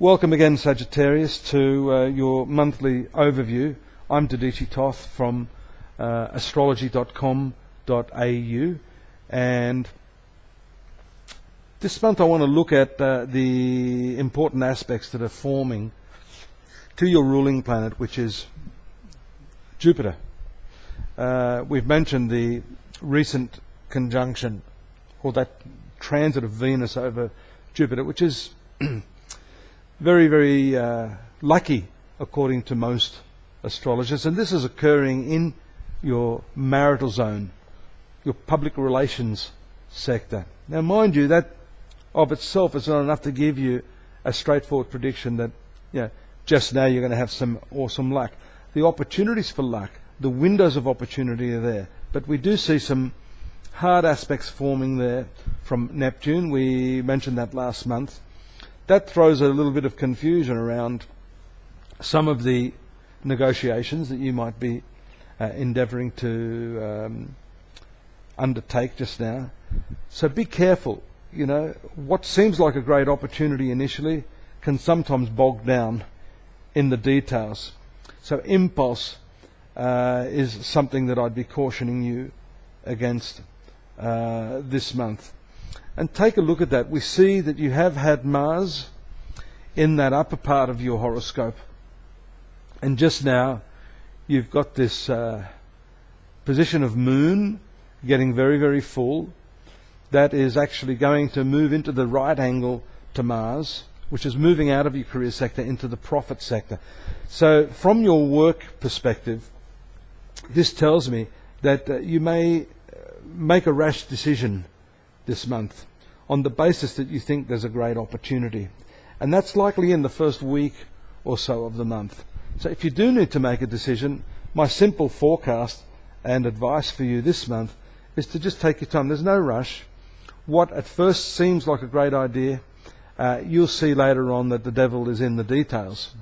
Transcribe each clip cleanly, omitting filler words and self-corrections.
Welcome again, Sagittarius, to your monthly overview. I'm Dadhichi from astrology.com.au, and this month I want to look at the important aspects that are forming to your ruling planet, which is Jupiter. We've mentioned the recent conjunction, or that transit of Venus over Jupiter, which is very, very lucky according to most astrologers, and this is occurring in your marital zone, your public relations sector. Now mind you, that of itself is not enough to give you a straightforward prediction that just now you're going to have some awesome luck. The opportunities for luck, the windows of opportunity are there, but we do see some hard aspects forming there from Neptune. We mentioned that last month. That throws a little bit of confusion around some of the negotiations that you might be endeavouring to undertake just now. So be careful. What seems like a great opportunity initially can sometimes bog down in the details. So impulse is something that I'd be cautioning you against this month. And take a look at that. We see that you have had Mars in that upper part of your horoscope. And just now, you've got this position of Moon getting very, very full. That is actually going to move into the right angle to Mars, which is moving out of your career sector into the profit sector. So from your work perspective, this tells me that you may make a rash decision this month on the basis that you think there's a great opportunity. And that's likely in the first week or so of the month. So if you do need to make a decision, my simple forecast and advice for you this month is to just take your time. There's no rush. What at first seems like a great idea, you'll see later on that the devil is in the details.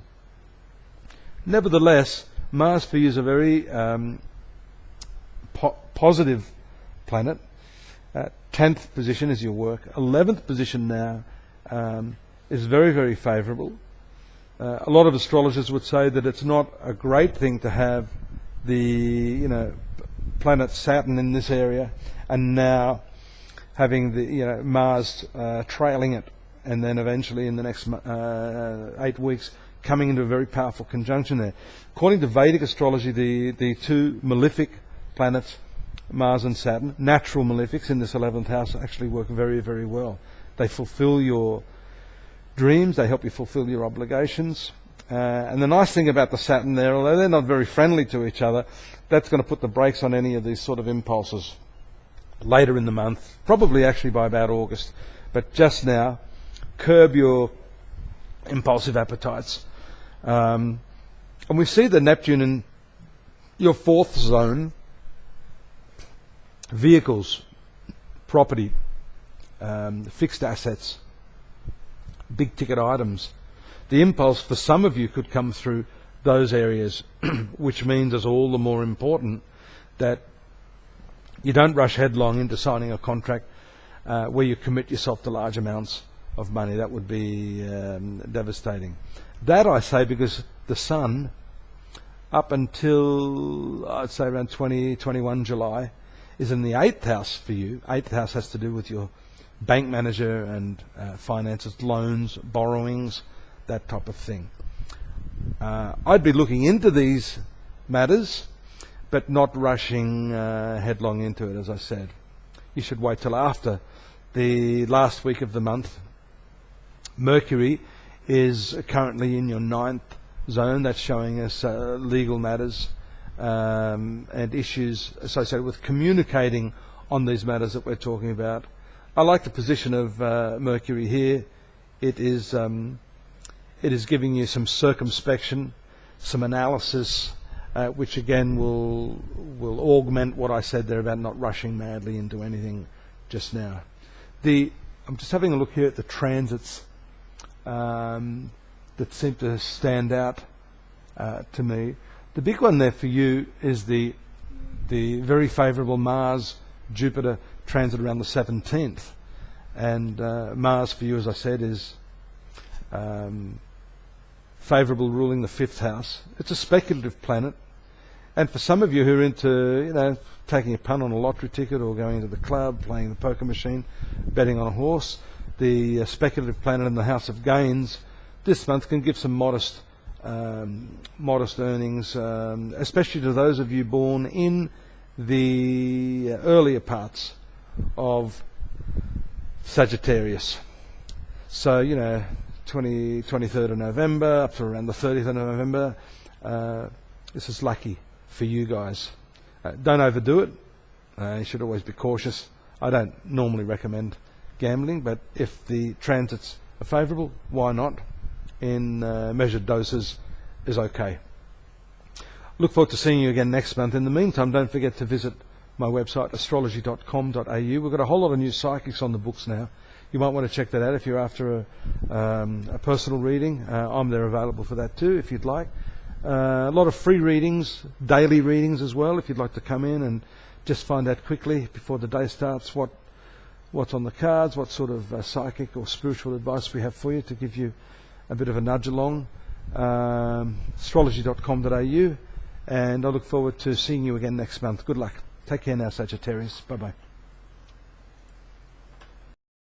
Nevertheless, Mars for you is a very positive planet. 10th position is your work. 11th position now is very, very favourable. A lot of astrologers would say that it's not a great thing to have the planet Saturn in this area, and now having the Mars trailing it, and then eventually in the next 8 weeks coming into a very powerful conjunction there. According to Vedic astrology, the two malefic planets, Mars and Saturn, natural malefics in this 11th house, actually work very, very well. They fulfill your dreams, they help you fulfill your obligations. And the nice thing about the Saturn there, although they're not very friendly to each other, that's going to put the brakes on any of these sort of impulses later in the month, probably actually by about August. But just now, curb your impulsive appetites. And we see the Neptune in your 4th zone, vehicles, property, fixed assets, big ticket items. The impulse for some of you could come through those areas, which means it's all the more important that you don't rush headlong into signing a contract where you commit yourself to large amounts of money. That would be devastating. That I say because the Sun, up until I'd say around 21 July, is in the 8th house for you. 8th house has to do with your bank manager and finances, loans, borrowings, that type of thing. I'd be looking into these matters, but not rushing headlong into it, as I said. You should wait till after the last week of the month. Mercury is currently in your 9th zone. That's showing us legal matters and issues associated with communicating on these matters that we're talking about. I like the position of Mercury here. It is giving you some circumspection, some analysis, which again will augment what I said there about not rushing madly into anything just now. I'm just having a look here at the transits that seem to stand out to me. The big one there for you is the very favourable Mars-Jupiter transit around the 17th. And Mars for you, as I said, is favourable ruling the 5th house. It's a speculative planet. And for some of you who are into, you know, taking a punt on a lottery ticket or going to the club, playing the poker machine, betting on a horse, the speculative planet in the house of gains this month can give some modest earnings, especially to those of you born in the earlier parts of Sagittarius. So, you know, 23rd of November up to around the 30th of November, this is lucky for you guys. Don't overdo it. You should always be cautious. I don't normally recommend gambling, but if the transits are favourable, why not? In measured doses is okay. Look forward to seeing you again next month. In the meantime, don't forget to visit my website, astrology.com.au. We've got a whole lot of new psychics on the books now. You might want to check that out if you're after a personal reading. I'm there available for that too, if you'd like. A lot of free readings, daily readings as well, if you'd like to come in and just find out quickly before the day starts what's on the cards, what sort of psychic or spiritual advice we have for you to give you a bit of a nudge along. Astrology.com.au, and I look forward to seeing you again next month. Good luck. Take care now, Sagittarius. Bye-bye.